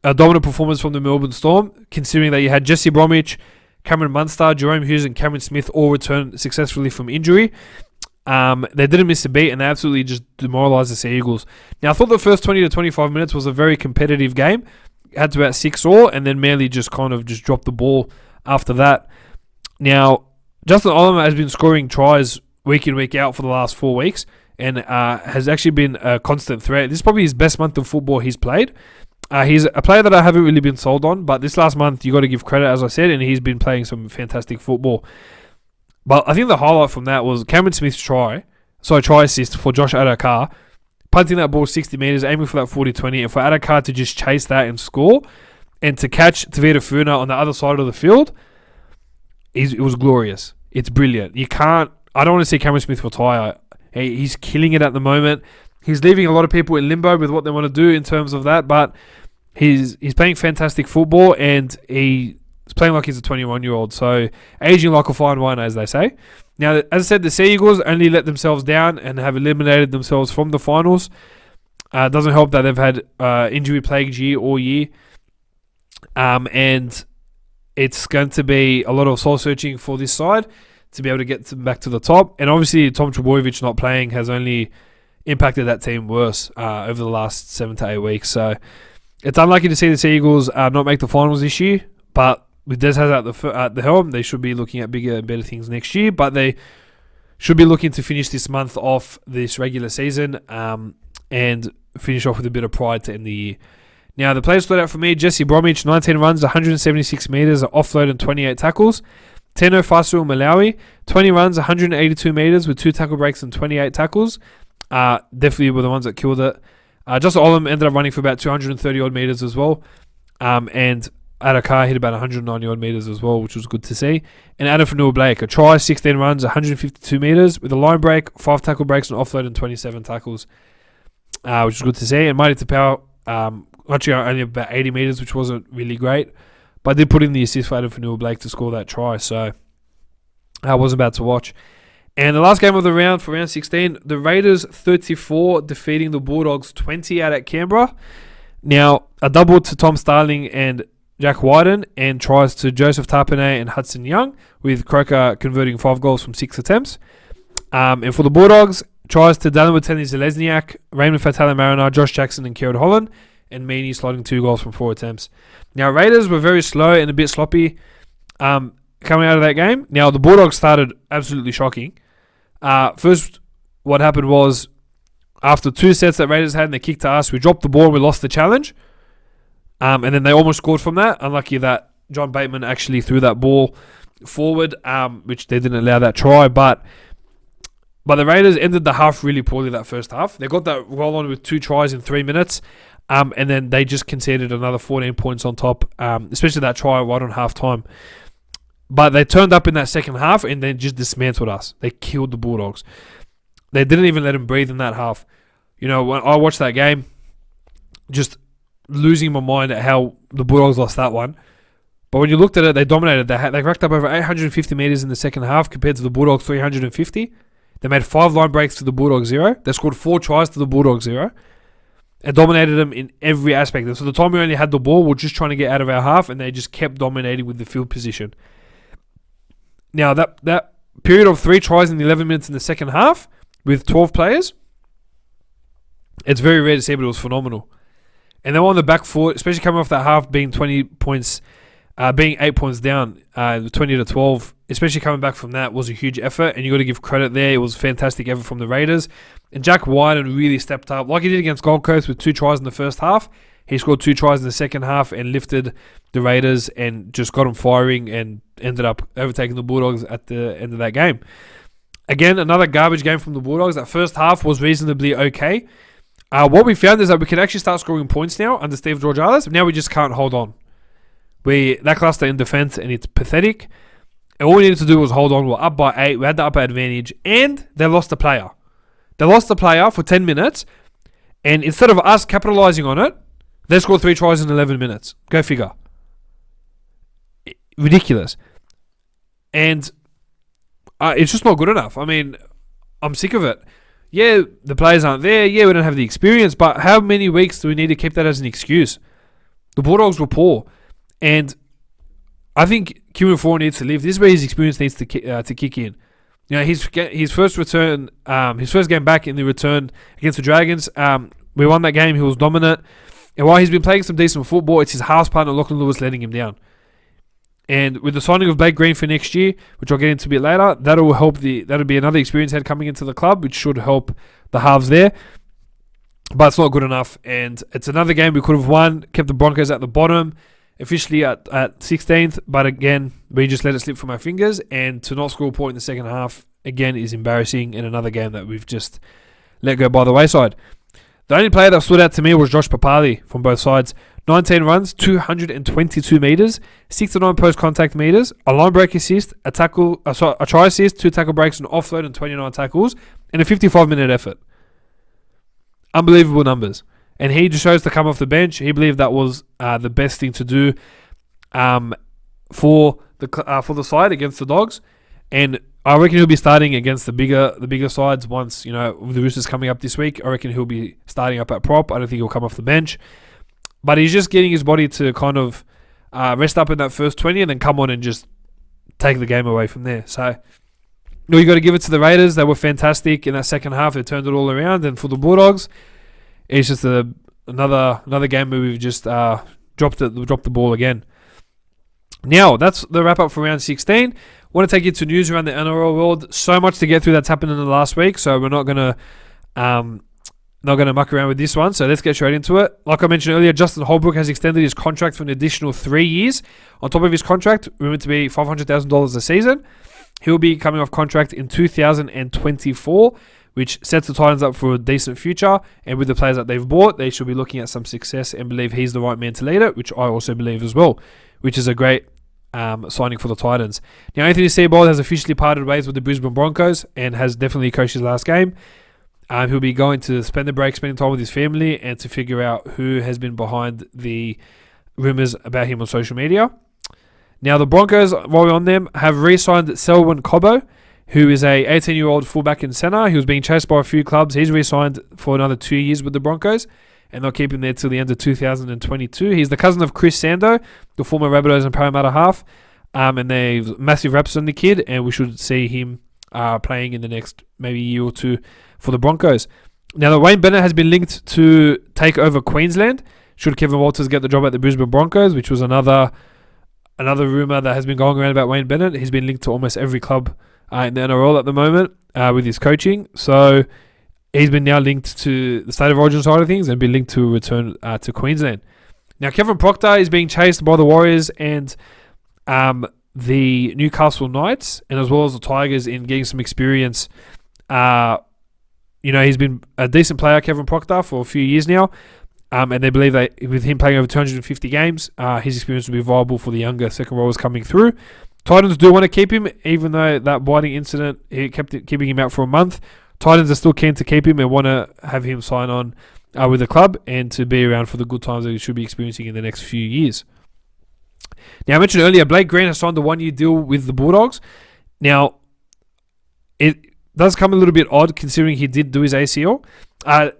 a dominant performance from the Melbourne Storm, considering that you had Jesse Bromwich, Cameron Munster, Jerome Hughes, and Cameron Smith all return successfully from injury. They didn't miss a beat, and they absolutely just demoralised the Sea Eagles. Now, I thought the first 20 to 25 minutes was a very competitive game. It had to about 6-all, and then Manly just dropped the ball after that. Now, Justin Olam has been scoring tries week in, week out for the last 4 weeks, and has actually been a constant threat. This is probably his best month of football he's played. He's a player that I haven't really been sold on, but this last month you got to give credit, as I said, and he's been playing some fantastic football. But I think the highlight from that was Cameron Smith's try assist for Josh Adokar, punting that ball 60 metres, aiming for that 40-20, and for Adokar to just chase that and score, and to catch Tavita Funa on the other side of the field, it was glorious. It's brilliant. I don't want to see Cameron Smith retire. He's killing it at the moment. He's leaving a lot of people in limbo with what they want to do in terms of that, but he's playing fantastic football, and he's playing like he's a 21-year-old, so aging like a fine wine, as they say. Now, as I said, the Sea Eagles only let themselves down and have eliminated themselves from the finals. It doesn't help that they've had injury-plagued year all year, and it's going to be a lot of soul-searching for this side to be able to get back to the top. And obviously, Tom Trbojevic not playing has only impacted that team worse over the last 7 to 8 weeks. So it's unlucky to see the Sea Eagles not make the finals this year, but with Des Hasler at the helm, they should be looking at bigger and better things next year. But they should be looking to finish this month off this regular season and finish off with a bit of pride to end the year. Now, the players stood out for me: Jesse Bromwich, 19 runs, 176 metres, an offload and 28 tackles. Teno Fasu Malawi, 20 runs, 182 metres with 2 tackle breaks and 28 tackles. Definitely were the ones that killed it. Just Olam ended up running for about 230 odd metres as well. And Adakar hit about 190 odd metres as well, which was good to see. And Adam Fanua Blake, a try, 16 runs, 152 metres with a line break, 5 tackle breaks, an offload and 27 tackles, which was good to see. And Mighty Tapau, actually only about 80 metres, which wasn't really great. But I did put in the assist for Adam Fanua Blake to score that try, so I was about to watch. And the last game of the round, for round 16, the Raiders 34 defeating the Bulldogs 20 out at Canberra. Now, a double to Tom Starling and Jack Wyden, and tries to Joseph Tapane and Hudson Young, with Croker converting 5 goals from 6 attempts. And for the Bulldogs, tries to Dallin Watene-Zelezniak, Raymond Fatale-Mariner, Josh Jackson and Kieran Holland, and Meany slotting 2 goals from 4 attempts. Now, Raiders were very slow and a bit sloppy coming out of that game. Now, the Bulldogs started absolutely shocking. First, what happened was, after 2 sets that Raiders had and they kicked to us, we dropped the ball and we lost the challenge. And then they almost scored from that. Unlucky that John Bateman actually threw that ball forward, which they didn't allow that try. But the Raiders ended the half really poorly that first half. They got that well on with 2 tries in 3 minutes. And then they just conceded another 14 points on top, especially that try right on half time. But they turned up in that second half and then just dismantled us. They killed the Bulldogs. They didn't even let them breathe in that half. You know, when I watched that game, just losing my mind at how the Bulldogs lost that one. But when you looked at it, they dominated. They racked up over 850 metres in the second half compared to the Bulldogs 350. They made 5 line breaks to the Bulldogs 0. They scored 4 tries to the Bulldogs 0. And dominated them in every aspect. And so the time we only had the ball, we're just trying to get out of our half, and they just kept dominating with the field position. Now, that period of 3 tries in the 11 minutes in the second half with 12 players, it's very rare to see, but it was phenomenal. And they were on the back foot, especially coming off that half being 20 points, being 8 points down, 20-12, especially coming back from that was a huge effort, and you got to give credit there. It was a fantastic effort from the Raiders. And Jack Wyden really stepped up, like he did against Gold Coast with 2 tries in the first half. He scored 2 tries in the second half and lifted the Raiders and just got them firing and ended up overtaking the Bulldogs at the end of that game. Again, another garbage game from the Bulldogs. That first half was reasonably okay. What we found is that we can actually start scoring points now under Steve Georgiades. Now we just can't hold on. We lackluster in defence and it's pathetic. And all we needed to do was hold on. We're up by 8. We had the upper advantage. And they lost a player. They lost the player for 10 minutes. And instead of us capitalising on it, they scored 3 tries in 11 minutes. Go figure. Ridiculous. And it's just not good enough. I mean, I'm sick of it. Yeah, the players aren't there. Yeah, we don't have the experience. But how many weeks do we need to keep that as an excuse? The Bulldogs were poor. And I think Kieran Four needs to leave. This is where his experience needs to kick in. You know, his first return, his first game back in the return against the Dragons, we won that game. He was dominant. And while he's been playing some decent football, it's his house partner, Lachlan Lewis, letting him down. And with the signing of Blake Green for next year, which I'll get into a bit later, that'll help that'll be another experienced head coming into the club, which should help the halves there. But it's not good enough. And it's another game we could have won, kept the Broncos at the bottom, officially at 16th. But again, we just let it slip from our fingers. And to not score a point in the second half, again, is embarrassing in another game that we've just let go by the wayside. The only player that stood out to me was Josh Papali from both sides. 19 runs, 222 metres, 69 post-contact metres, a line break assist, a try assist, 2 tackle breaks, an offload and 29 tackles, and a 55-minute effort. Unbelievable numbers. And he just chose to come off the bench. He believed that was the best thing to do for the side against the Dogs. And I reckon he'll be starting against the bigger sides once, you know, with the Roosters coming up this week. I reckon he'll be starting up at prop. I don't think he'll come off the bench. But he's just getting his body to kind of rest up in that first 20 and then come on and just take the game away from there. So, you got to give it to the Raiders. They were fantastic in that second half. They turned it all around. And for the Bulldogs, it's just another game where we've just dropped the ball again. Now, that's the wrap-up for round 16. I want to take you to news around the NRL world. So much to get through that's happened in the last week, so we're not going to muck around with this one, so let's get straight into it. Like I mentioned earlier, Justin Holbrook has extended his contract for an additional 3 years. On top of his contract, rumored to be $500,000 a season. He'll be coming off contract in 2024, which sets the Titans up for a decent future. And with the players that they've bought, they should be looking at some success and believe he's the right man to lead it, which I also believe as well, which is a great signing for the Titans. Now, Anthony Seibold has officially parted ways with the Brisbane Broncos and has definitely coached his last game. He'll be going to spend the break spending time with his family and to figure out who has been behind the rumours about him on social media. Now, the Broncos, while we're on them, have re-signed Selwyn Cobbo, who is a 18-year-old fullback and centre. He was being chased by a few clubs. He's re-signed for another 2 years with the Broncos, and they'll keep him there till the end of 2022. He's the cousin of Chris Sando, the former Rabbitohs and Parramatta half, and they've massive reps on the kid, and we should see him playing in the next maybe year or two for the Broncos. Now, the Wayne Bennett has been linked to take over Queensland should Kevin Walters get the job at the Brisbane Broncos, which was another rumour that has been going around about Wayne Bennett. He's been linked to almost every club in the NRL at the moment with his coaching. So he's been now linked to the State of Origin side of things and been linked to return to Queensland. Now, Kevin Proctor is being chased by the Warriors and the Newcastle Knights, and as well as the Tigers in getting some experience. He's been a decent player, Kevin Proctor, for a few years now. And they believe that with him playing over 250 games, his experience will be viable for the younger second rowers coming through. Titans do want to keep him, even though that biting incident keeping him out for a month. Titans are still keen to keep him and want to have him sign on with the club and to be around for the good times that he should be experiencing in the next few years. Now, I mentioned earlier, Blake Green has signed a 1-year deal with the Bulldogs. Now, it does come a little bit odd considering he did do his ACL.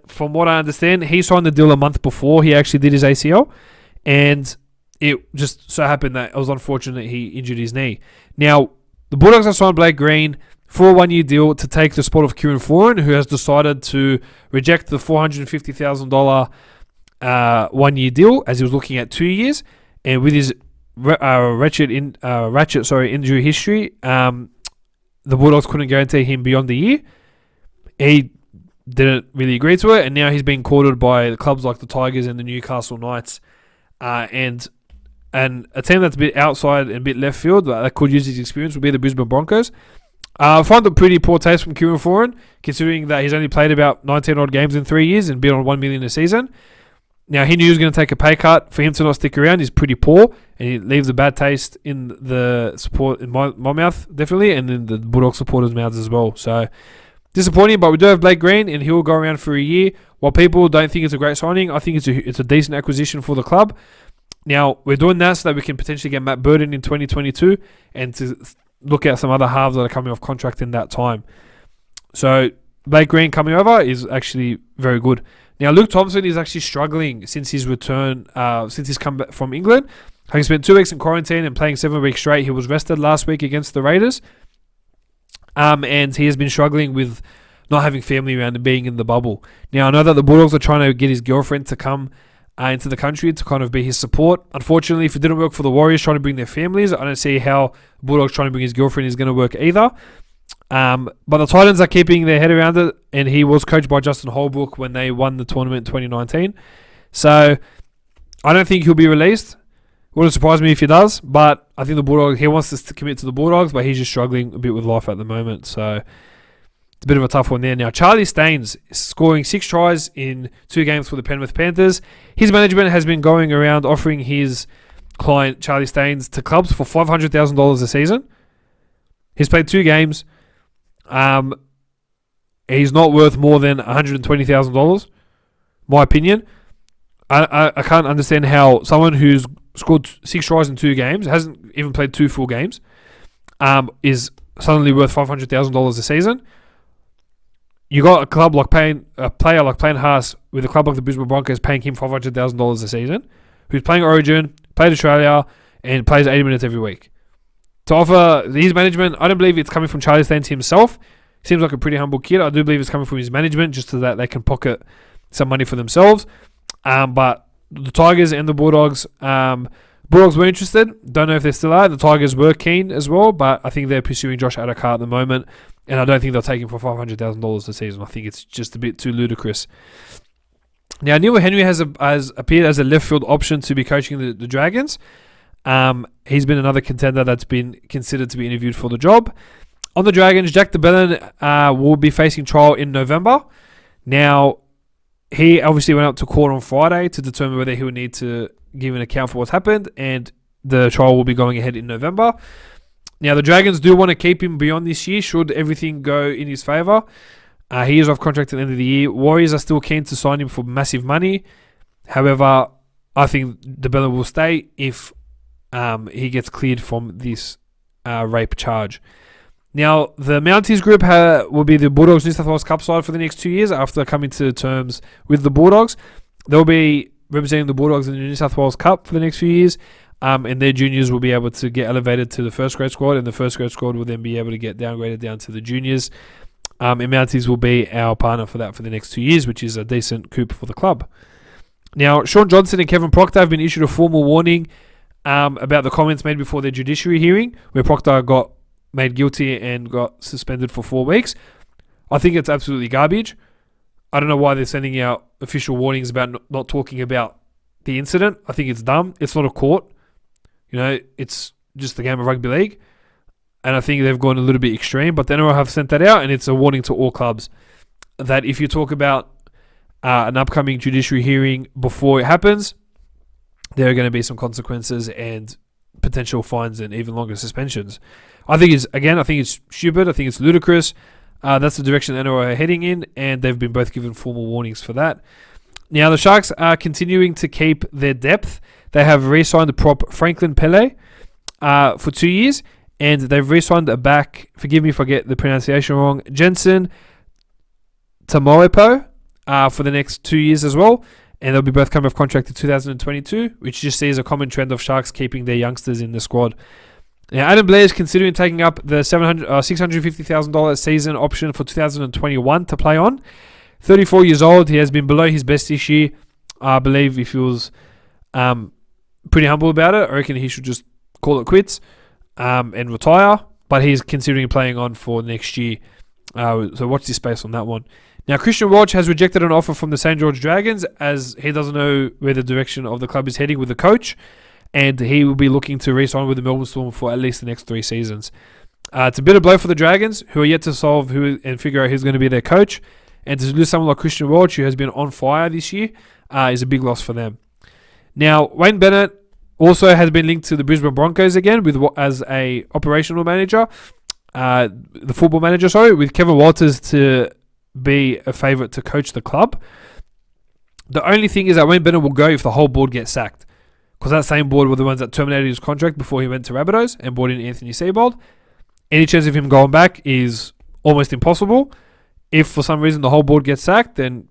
From what I understand, he signed the deal a month before he actually did his ACL, and it just so happened that it was unfortunate he injured his knee. Now, the Bulldogs have signed Blake Green for a 1-year deal to take the spot of Kieran Foran, who has decided to reject the $450,000 1-year deal as he was looking at 2 years, and with his ratchet injury history, the Bulldogs couldn't guarantee him beyond the year. He didn't really agree to it, and now he's being courted by clubs like the Tigers and the Newcastle Knights, and a team that's a bit outside and a bit left field that could use his experience would be the Brisbane Broncos. I find it pretty poor taste from Kieran Foran, considering that he's only played about 19 odd games in 3 years and been on $1 million a season. Now, he knew he was going to take a pay cut. For him to not stick around is pretty poor, and it leaves a bad taste in the support in my mouth, definitely, and in the Bulldog supporters' mouths as well. So, disappointing, but we do have Blake Green, and he'll go around for a year. While people don't think it's a great signing, I think it's a decent acquisition for the club. Now, we're doing that so that we can potentially get Matt Burton in 2022 and to look at some other halves that are coming off contract in that time. So, Blake Green coming over is actually very good. Now, Luke Thompson is actually struggling since his return, since he's come back from England. Having spent 2 weeks in quarantine and playing 7 weeks straight, he was rested last week against the Raiders. And he has been struggling with not having family around and being in the bubble. Now, I know that the Bulldogs are trying to get his girlfriend to come into the country to kind of be his support. Unfortunately, if it didn't work for the Warriors trying to bring their families, I don't see how Bulldogs trying to bring his girlfriend is going to work either. But the Titans are keeping their head around it, and he was coached by Justin Holbrook when they won the tournament in 2019. So, I don't think he'll be released. Wouldn't surprise me if he does, but I think the Bulldogs, he wants to commit to the Bulldogs, but he's just struggling a bit with life at the moment. So, it's a bit of a tough one there. Now, Charlie Staines scoring 6 tries in 2 games for the Penrith Panthers. His management has been going around offering his client, Charlie Staines, to clubs for $500,000 a season. He's played 2 games. He's not worth more than $120,000, my opinion. I can't understand how someone who's scored 6 tries in 2 games, hasn't even played 2 full games, is suddenly worth $500,000 a season. You got a player like Payne Haas with a club like the Brisbane Broncos paying him $500,000 a season, who's playing Origin, played Australia, and plays 80 minutes every week. To offer his management, I don't believe it's coming from Charlie Staines himself. Seems like a pretty humble kid. I do believe it's coming from his management, just so that they can pocket some money for themselves. But the Tigers and the Bulldogs Bulldogs were interested. Don't know if they still are. The Tigers were keen as well, but I think they're pursuing Josh Adokar at the moment, and I don't think they'll take him for $500,000 a season. I think it's just a bit too ludicrous. Now, Neil Henry has appeared as a left field option to be coaching the Dragons. He's been another contender that's been considered to be interviewed for the job. On the Dragons, Jack DeBellin will be facing trial in November. Now, he obviously went up to court on Friday to determine whether he would need to give an account for what's happened, and the trial will be going ahead in November. Now, the Dragons do want to keep him beyond this year should everything go in his favour. He is off contract at the end of the year. Warriors are still keen to sign him for massive money. However, I think DeBellin will stay if he gets cleared from this rape charge. Now, the Mounties group will be the Bulldogs New South Wales Cup side for the next 2 years after coming to terms with the Bulldogs. They'll be representing the Bulldogs in the New South Wales Cup for the next few years, and their juniors will be able to get elevated to the first grade squad, and the first grade squad will then be able to get downgraded down to the juniors. And Mounties will be our partner for that for the next 2 years, which is a decent coup for the club. Now, Sean Johnson and Kevin Proctor have been issued a formal warning about the comments made before their judiciary hearing, where Proctor got made guilty and got suspended for 4 weeks. I think it's absolutely garbage. I don't know why they're sending out official warnings about not talking about the incident. I think it's dumb. It's not a court. It's just a game of rugby league. And I think they've gone a little bit extreme. But the NRL have sent that out, and it's a warning to all clubs that if you talk about an upcoming judiciary hearing before it happens, there are going to be some consequences and potential fines and even longer suspensions. I think it's stupid. I think it's ludicrous. That's the direction the NRL are heading in, and they've been both given formal warnings for that. Now, the Sharks are continuing to keep their depth. They have re-signed the prop Franklin Pele for 2 years, and they've re-signed a back, forgive me if I get the pronunciation wrong, Jensen Tamoepo for the next 2 years as well. And they'll be both coming off contract in 2022, which just sees a common trend of Sharks keeping their youngsters in the squad. Now, Adam Blair is considering taking up the $650,000 season option for 2021 to play on. 34 years old, he has been below his best this year. I believe he feels pretty humble about it. I reckon he should just call it quits and retire. But he's considering playing on for next year. So watch this space on that one. Now, Christian Welch has rejected an offer from the St. George Dragons as he doesn't know where the direction of the club is heading with the coach, and he will be looking to re-sign with the Melbourne Storm for at least the next 3 seasons. It's a bitter blow for the Dragons, who are yet to solve and figure out who's going to be their coach, and to lose someone like Christian Welch, who has been on fire this year, is a big loss for them. Now, Wayne Bennett also has been linked to the Brisbane Broncos again as a operational manager, the football manager, with Kevin Walters to be a favourite to coach the club. The only thing is that Wayne Bennett will go if the whole board gets sacked, because that same board were the ones that terminated his contract before he went to Rabbitohs and brought in Anthony Seibold. Any chance of him going back is almost impossible. If for some reason the whole board gets sacked, then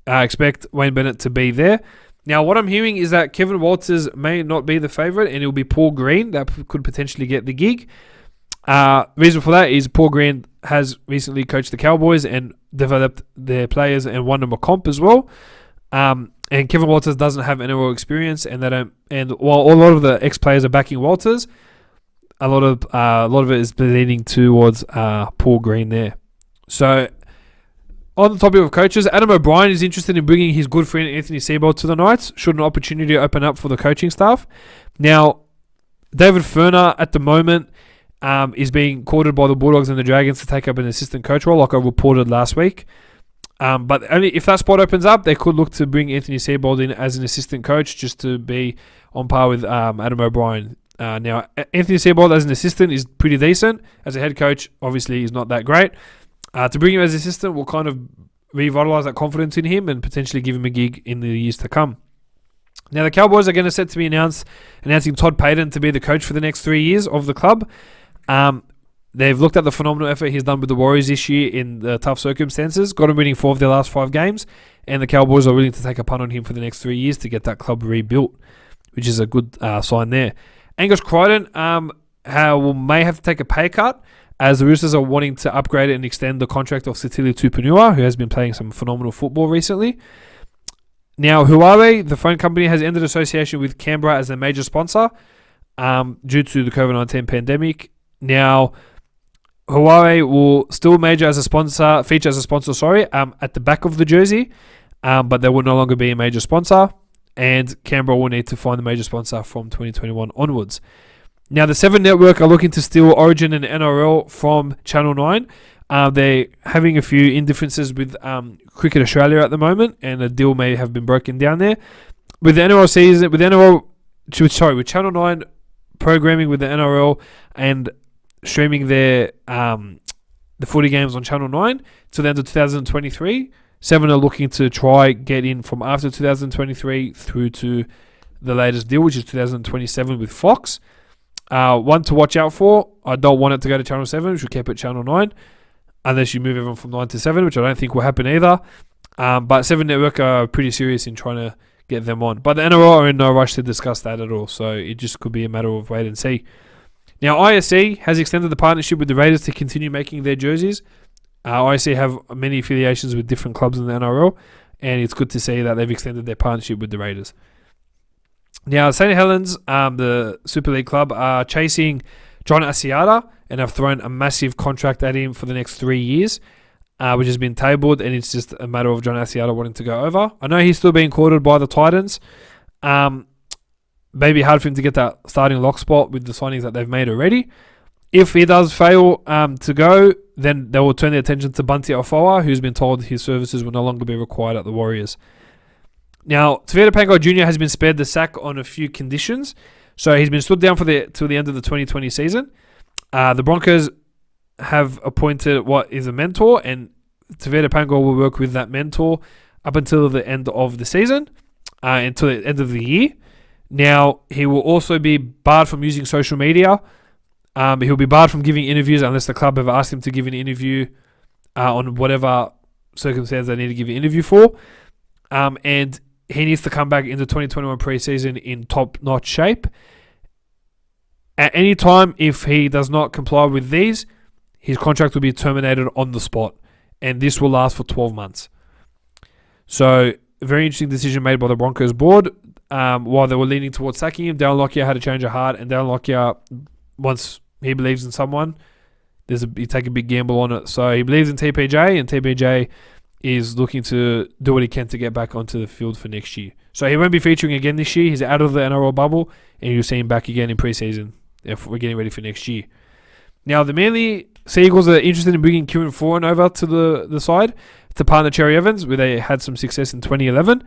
I expect Wayne Bennett to be there. Now, what I'm hearing is that Kevin Walters may not be the favourite, and it will be Paul Green that could potentially get the gig. Reason for that is Paul Green has recently coached the Cowboys and developed their players and won them a comp as well. And Kevin Walters doesn't have NRL experience, and while a lot of the ex-players are backing Walters, a lot of it is leaning towards Paul Green there. So, on the topic of coaches, Adam O'Brien is interested in bringing his good friend Anthony Seibold to the Knights, should an opportunity open up for the coaching staff. Now, David Furner at the moment is being courted by the Bulldogs and the Dragons to take up an assistant coach role, like I reported last week. But only if that spot opens up, they could look to bring Anthony Seibold in as an assistant coach, just to be on par with Adam O'Brien. Now, Anthony Seibold as an assistant is pretty decent. As a head coach, obviously, he's not that great. To bring him as assistant will kind of revitalise that confidence in him and potentially give him a gig in the years to come. Now, the Cowboys are going to set to be announcing Todd Payton to be the coach for the next 3 years of the club. They've looked at the phenomenal effort he's done with the Warriors this year in the tough circumstances, got him winning 4 of their last 5 games, and the Cowboys are willing to take a punt on him for the next 3 years to get that club rebuilt, which is a good sign there. Angus Crichton may have to take a pay cut, as the Roosters are wanting to upgrade and extend the contract of Sitili Tupanua, who has been playing some phenomenal football recently. Now, Huawei, the phone company, has ended association with Canberra as their major sponsor due to the COVID-19 pandemic. Now, Huawei will still feature as a sponsor, at the back of the jersey, but they will no longer be a major sponsor, and Canberra will need to find a major sponsor from 2021 onwards. Now, the Seven Network are looking to steal Origin and NRL from Channel 9. They're having a few indifferences with Cricket Australia at the moment, and a deal may have been broken down there. With the NRL season, with Channel 9 programming with the NRL and streaming their the footy games on Channel 9 to the end of 2023. Seven are looking to try get in from after 2023 through to the latest deal, which is 2027 with Fox. One to watch out for. I don't want it to go to Channel 7. We should keep it Channel 9. Unless you move everyone from 9 to 7, which I don't think will happen either. But 7 Network are pretty serious in trying to get them on. But the NRL are in no rush to discuss that at all. So it just could be a matter of wait and see. Now, ISC has extended the partnership with the Raiders to continue making their jerseys. ISC have many affiliations with different clubs in the NRL, and it's good to see that they've extended their partnership with the Raiders. Now, St. Helens, the Super League club, are chasing John Asiata and have thrown a massive contract at him for the next 3 years, which has been tabled, and it's just a matter of John Asiata wanting to go over. I know he's still being courted by the Titans. Maybe hard for him to get that starting lock spot with the signings that they've made already. If he does fail to go, then they will turn their attention to Bunty Afoa, who's been told his services will no longer be required at the Warriors. Now, Tevita Pangai Jr. has been spared the sack on a few conditions. So he's been stood down till the end of the 2020 season. The Broncos have appointed what is a mentor, and Tevita Pangai will work with that mentor up until the end of the season, until the end of the year. Now, he will also be barred from using social media. He'll be barred from giving interviews unless the club ever asked him to give an interview on whatever circumstance they need to give an interview for. And he needs to come back in the 2021 preseason in top-notch shape. At any time, if he does not comply with these, his contract will be terminated on the spot. And this will last for 12 months. So, a very interesting decision made by the Broncos board. While they were leaning towards sacking him, Darren Lockyer had a change of heart. And Darren Lockyer, once he believes in someone, you take a big gamble on it. So, he believes in TPJ, and TPJ is looking to do what he can to get back onto the field for next year. So he won't be featuring again this year. He's out of the NRL bubble, and you'll see him back again in preseason if we're getting ready for next year. Now, the Manly Seagulls are interested in bringing Kieran Foran over to the side to partner Cherry Evans, where they had some success in 2011.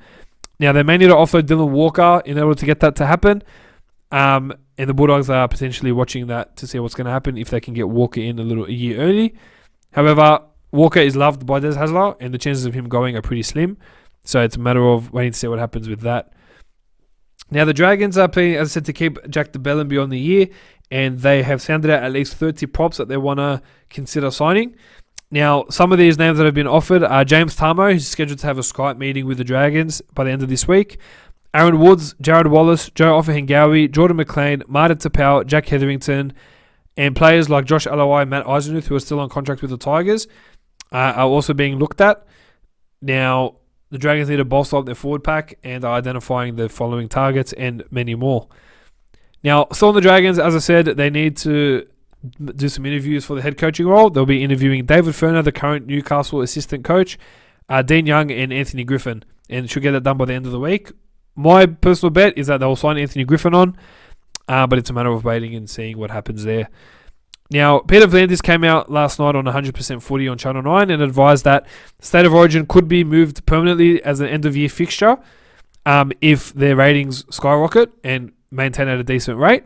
Now, they may need to offload Dylan Walker in order to get that to happen. And the Bulldogs are potentially watching that to see what's going to happen if they can get Walker in a year early. However, Walker is loved by Des Hasler, and the chances of him going are pretty slim. So it's a matter of waiting to see what happens with that. Now, the Dragons are playing, as I said, to keep Jack DeBellin beyond the year, and they have sounded out at least 30 props that they want to consider signing. Now, some of these names that have been offered are James Tarmo, who's scheduled to have a Skype meeting with the Dragons by the end of this week. Aaron Woods, Jared Wallace, Joe Offahengawi, Jordan McLean, Martin Tapau, Jack Hetherington, and players like Josh Alawai, Matt Eisenuth, who are still on contract with the Tigers, are also being looked at. Now, the Dragons need to bolster up their forward pack and are identifying the following targets and many more. Now, still on the Dragons, as I said, they need to do some interviews for the head coaching role. They'll be interviewing David Ferner, the current Newcastle assistant coach, Dean Young, and Anthony Griffin, and should get that done by the end of the week. My personal bet is that they'll sign Anthony Griffin on, but it's a matter of waiting and seeing what happens there. Now, Peter V'landys came out last night on 100% footy on Channel 9 and advised that State of Origin could be moved permanently as an end-of-year fixture if their ratings skyrocket and maintain at a decent rate,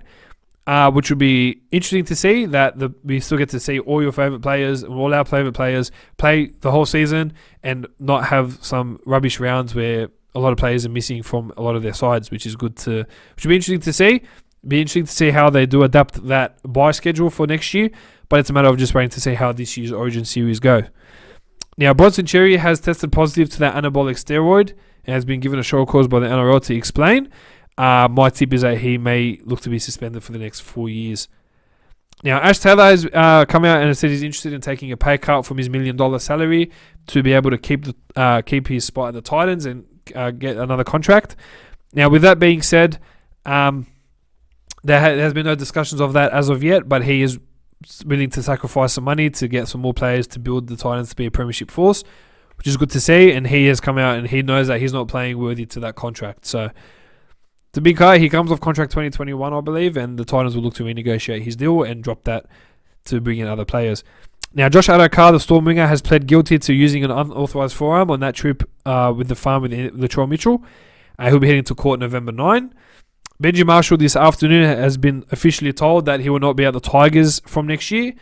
which would be interesting to see, that we still get to see all your favourite players and all our favourite players play the whole season and not have some rubbish rounds where a lot of players are missing from a lot of their sides, which would be interesting to see. Be interesting to see how they do adapt that bye schedule for next year, but it's a matter of just waiting to see how this year's Origin series go. Now, Bronson Cherry has tested positive to that anabolic steroid and has been given a short course by the NRL to explain. My tip is that he may look to be suspended for the next 4 years. Now, Ash Taylor has come out and has said he's interested in taking a pay cut from his $1 million salary to be able to keep his spot at the Titans and get another contract. Now, with that being said, there has been no discussions of that as of yet, but he is willing to sacrifice some money to get some more players to build the Titans to be a premiership force, which is good to see. And he has come out and he knows that he's not playing worthy to that contract. So, the big guy, he comes off contract 2021, I believe, and the Titans will look to renegotiate his deal and drop that to bring in other players. Now, Josh Adokar, the Storm winger, has pled guilty to using an unauthorised forearm on that trip with the farm with Latrell Mitchell. He'll be heading to court November 9. Benji Marshall this afternoon has been officially told that he will not be at the Tigers from next year.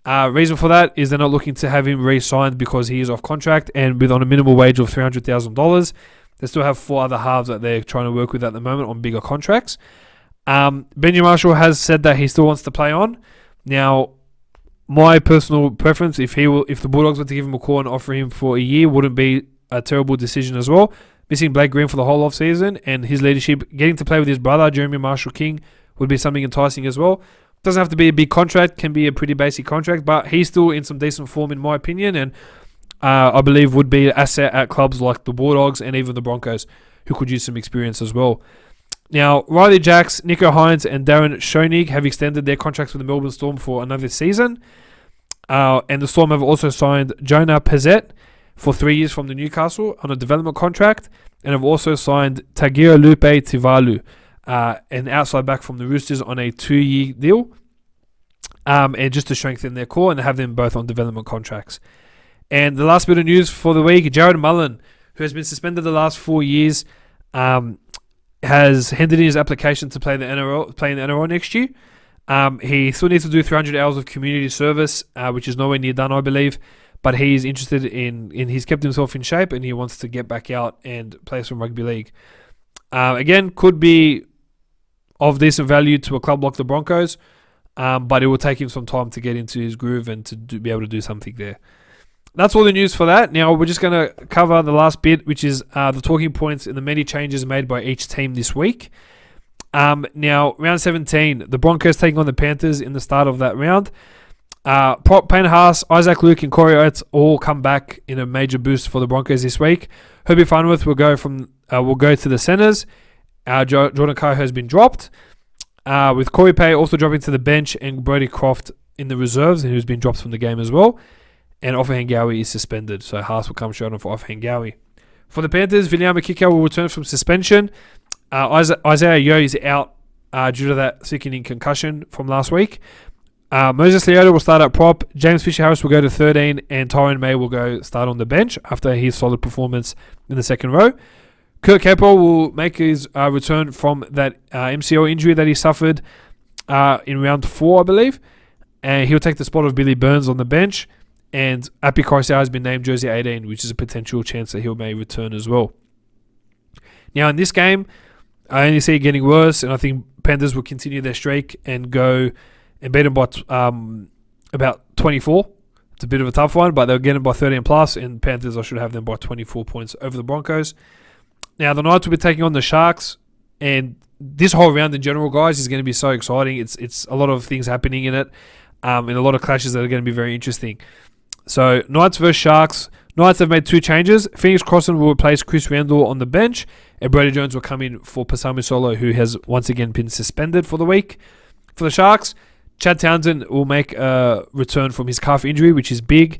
Reason for that is they're not looking to have him re-signed because he is off contract and with on a minimal wage of $300,000. They still have 4 other halves that they're trying to work with at the moment on bigger contracts. Benji Marshall has said that he still wants to play on. Now, my personal preference, if the Bulldogs were to give him a call and offer him for a year, wouldn't be a terrible decision as well. Missing Blake Green for the whole off-season and his leadership, getting to play with his brother, Jeremy Marshall-King, would be something enticing as well. Doesn't have to be a big contract, can be a pretty basic contract, but he's still in some decent form in my opinion, and I believe would be an asset at clubs like the Bulldogs and even the Broncos, who could use some experience as well. Now, Riley Jacks, Nico Hines and Darren Schoenig have extended their contracts with the Melbourne Storm for another season. And the Storm have also signed Jonah Pezzett for 3 years from the Newcastle on a development contract, and have also signed Tagira Lupe Tivalu, an outside back from the Roosters, on a 2-year deal, and just to strengthen their core and have them both on development contracts. And the last bit of news for the week, Jared Mullen, who has been suspended the last 4 years, has handed in his application to play in the NRL next year. He still needs to do 300 hours of community service, which is nowhere near done, I believe. But he's interested in he's kept himself in shape and he wants to get back out and play some rugby league. Again, could be of decent value to a club like the Broncos, but it will take him some time to get into his groove and to be able to do something there. That's all the news for that. Now, we're just going to cover the last bit, which is the talking points and the many changes made by each team this week. Now, round 17, the Broncos taking on the Panthers in the start of that round. Payne Haas, Isaac Luke and Corey Oates all come back in a major boost for the Broncos this week. Herbie Farnworth will go to the centres. Jordan Carr has been dropped, with Corey Pay also dropping to the bench and Brody Croft in the reserves, who's been dropped from the game as well. And Offa Hengawi is suspended, so Haas will come straight on for Offa Hengawi. For the Panthers, Viliama Kikau will return from suspension. Isaiah Yeo is out due to that sickening concussion from last week. Moses Leota will start at prop. James Fisher-Harris will go to 13, and Tyrone May will go start on the bench after his solid performance in the second row. Kurt Capel will make his return from that MCL injury that he suffered in round 4, I believe. And he'll take the spot of Billy Burns on the bench. And Api Coruscant has been named jersey 18, which is a potential chance that he may return as well. Now, in this game, I only see it getting worse, and I think Panthers will continue their streak and go and beat them by about 24. It's a bit of a tough one, but they'll get them by 13 plus, and Panthers, I should have them by 24 points over the Broncos. Now, the Knights will be taking on the Sharks, and this whole round in general, guys, is going to be so exciting. It's a lot of things happening in it, and a lot of clashes that are going to be very interesting. So, Knights versus Sharks. Knights have made 2 changes. Phoenix Crossan will replace Chris Randall on the bench, and Brady Jones will come in for Pasami Solo, who has once again been suspended for the week. For the Sharks, Chad Townsend will make a return from his calf injury, which is big.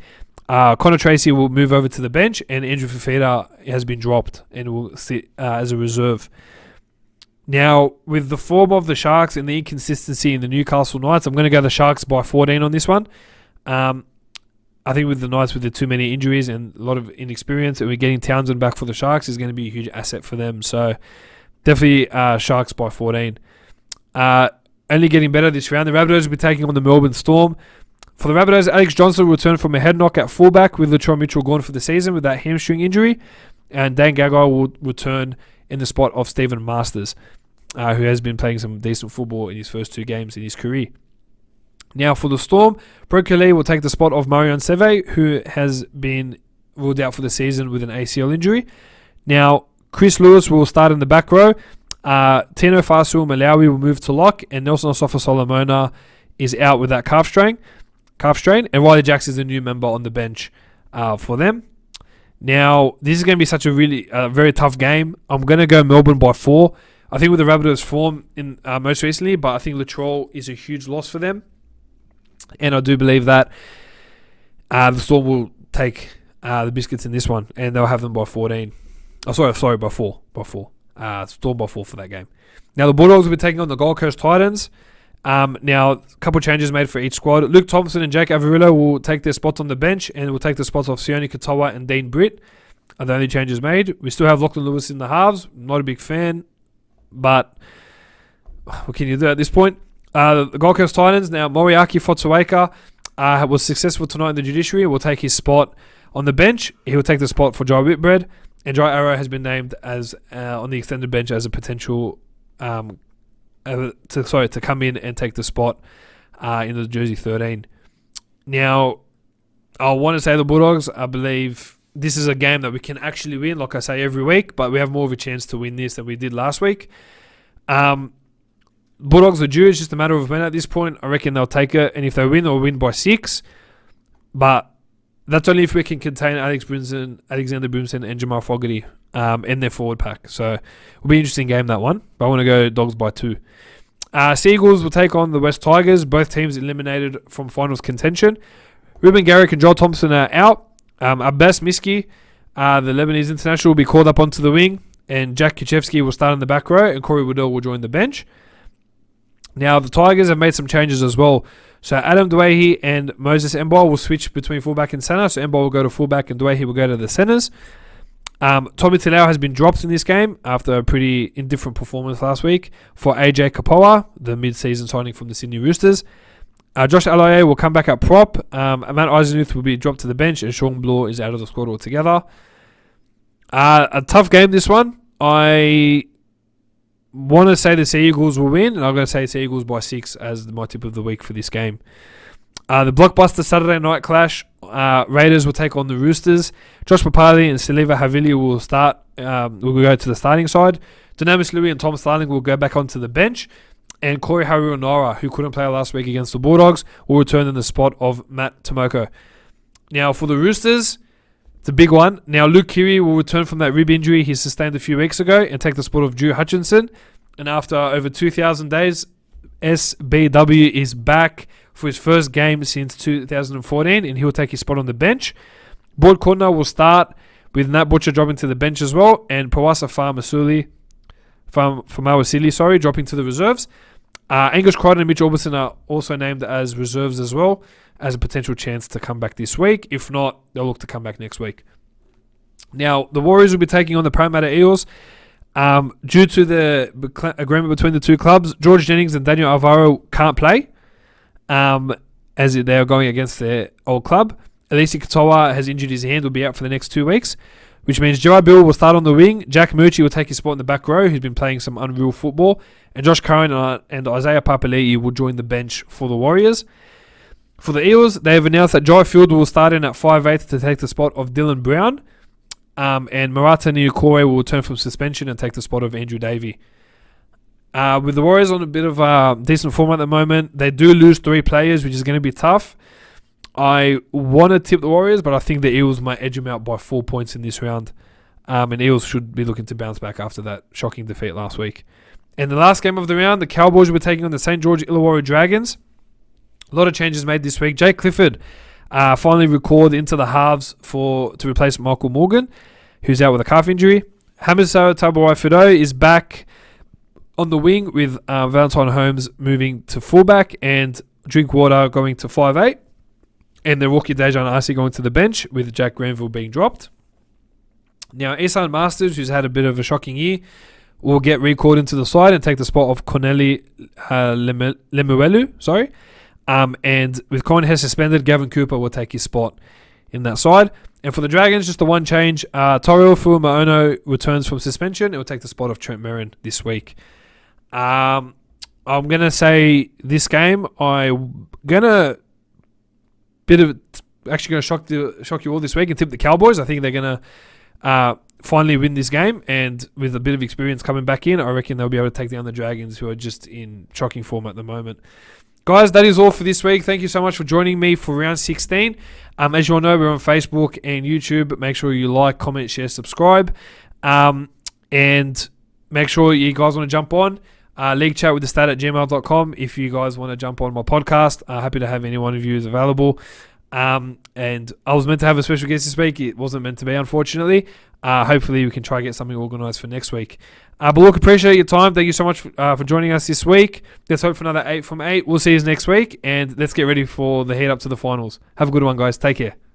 Connor Tracy will move over to the bench, and Andrew Fafita has been dropped and will sit as a reserve. Now, with the form of the Sharks and the inconsistency in the Newcastle Knights, I'm going to go the Sharks by 14 on this one. I think with the Knights, with the too many injuries and a lot of inexperience, and we're getting Townsend back for the Sharks is going to be a huge asset for them. So, definitely Sharks by 14. Only getting better this round. The Rabbitohs will be taking on the Melbourne Storm. For the Rabbitohs, Alex Johnson will return from a head knock at fullback with Latrell Mitchell gone for the season with that hamstring injury. And Dan Gagai will return in the spot of Stephen Masters, who has been playing some decent football in his first 2 games in his career. Now for the Storm, Brokoli will take the spot of Marion Seve, who has been ruled out for the season with an ACL injury. Now, Chris Lewis will start in the back row. Tino Fasul Malawi will move to lock, and Nelson Osofa Solomona is out with that calf strain. And Riley Jacks is the new member on the bench for them. Now, this is going to be such a really very tough game. I'm going to go Melbourne by 4. I think with the Rabbitohs' form in most recently, but I think Latrell is a huge loss for them. And I do believe that the Storm will take the Biscuits in this one, and they'll have them by 14. Oh, sorry, by 4. Storm by 4 for that game. Now, the Bulldogs will be taking on the Gold Coast Titans. Now, a couple changes made for each squad. Luke Thompson and Jake Averillo will take their spots on the bench and will take the spots of Sione Katoa and Dean Britt. Are the only changes made. We still have Lachlan Lewis in the halves. Not a big fan, but what can you do at this point? The Gold Coast Titans, now Moriaki Fotsueka was successful tonight in the judiciary. Will take his spot on the bench. He will take the spot for Jai Whitbread. And Jai Arrow has been named as on the extended bench as a potential to come in and take the spot in the jersey 13. Now, I want to say the Bulldogs, I believe this is a game that we can actually win, like I say every week, but we have more of a chance to win this than we did last week. Bulldogs are due. It's just a matter of when at this point. I reckon they'll take it, and if they win, they'll win by 6. But that's only if we can contain Alexander Boomson, and Jamal Fogarty in their forward pack. So it'll be an interesting game, that one. But I want to go Dogs by 2. Seagulls will take on the West Tigers. Both teams eliminated from finals contention. Ruben Garrick and Joel Thompson are out. Abbas Miski, the Lebanese international, will be called up onto the wing. And Jack Kuchevsky will start in the back row. And Corey Waddell will join the bench. Now, the Tigers have made some changes as well. So Adam Dwayhe and Moses Mbal will switch between fullback and centre. So Mbal will go to fullback and Dwayhe will go to the centres. Tommy Talau has been dropped in this game after a pretty indifferent performance last week for AJ Kapoa, the mid-season signing from the Sydney Roosters. Josh Alaye will come back at prop. Matt Eisenuth will be dropped to the bench, and Sean Bloor is out of the squad altogether. A tough game, this one. I want to say the Sea Eagles will win, and I'm going to say Sea Eagles by 6 as my tip of the week for this game. The blockbuster Saturday night clash, Raiders will take on the Roosters. Josh Papali and Saliva Havili will start. Will go to the starting side. Dynamis Louis and Tom Starling will go back onto the bench. And Corey Haruonara, who couldn't play last week against the Bulldogs, will return in the spot of Matt Tomoko. Now, for the Roosters, it's a big one. Now, Luke Keary will return from that rib injury he sustained a few weeks ago and take the spot of Drew Hutchinson. And after over 2,000 days, SBW is back for his first game since 2014, and he will take his spot on the bench. Boyd Cordner will start with Nat Butcher dropping to the bench as well, and Pawasa Famawasili, dropping to the reserves. Angus Crichton and Mitch Orbison are also named as reserves as well, as a potential chance to come back this week. If not, they'll look to come back next week. Now, the Warriors will be taking on the Parramatta Eels. Due to the agreement between the two clubs, George Jennings and Daniel Alvaro can't play, as they are going against their old club. Alisi Katoa has injured his hand, will be out for the next 2 weeks, which means Joey Bill will start on the wing. Jack Murchie will take his spot in the back row, who's been playing some unreal football. And Josh Curran and Isaiah Papali'i will join the bench for the Warriors. For the Eels, they have announced that Jai Field will start in at 5'8" to take the spot of Dylan Brown. And Marata Niukore will return from suspension and take the spot of Andrew Davey. With the Warriors on a bit of a decent form at the moment, they do lose 3 players, which is going to be tough. I want to tip the Warriors, but I think the Eels might edge them out by 4 points in this round. And Eels should be looking to bounce back after that shocking defeat last week. In the last game of the round, the Cowboys will be taking on the St. George Illawarra Dragons. A lot of changes made this week. Jake Clifford finally recalled into the halves to replace Michael Morgan, who's out with a calf injury. Hamiso Tabuai-Fidow is back on the wing with Valentine Holmes moving to fullback and Drinkwater going to 5'8". And the rookie Dejan Arce going to the bench with Jack Granville being dropped. Now, Isan Masters, who's had a bit of a shocking year, will get recalled into the side and take the spot of Corneli Lemuelu. And with Cohen Hess suspended, Gavin Cooper will take his spot in that side. And for the Dragons, just the one change. Torio Fumaono returns from suspension. It will take the spot of Trent Merrin this week. I'm going to say this game, I'm going to shock you all this week and tip the Cowboys. I think they're going to finally win this game, and with a bit of experience coming back in, I reckon they'll be able to take down the Dragons, who are just in shocking form at the moment. Guys, that is all for this week. Thank you so much for joining me for round 16. As you all know, we're on Facebook and YouTube. Make sure you like, comment, share, subscribe. And make sure you guys want to jump on. League chat with the stat at gmail.com if you guys want to jump on my podcast. Happy to have any one of you is available. And I was meant to have a special guest this week. It wasn't meant to be, unfortunately. Hopefully we can try to get something organised for next week. But look, appreciate your time. Thank you so much for joining us this week. Let's hope for another 8 from 8. We'll see you next week, and let's get ready for the head up to the finals. Have a good one, guys. Take care.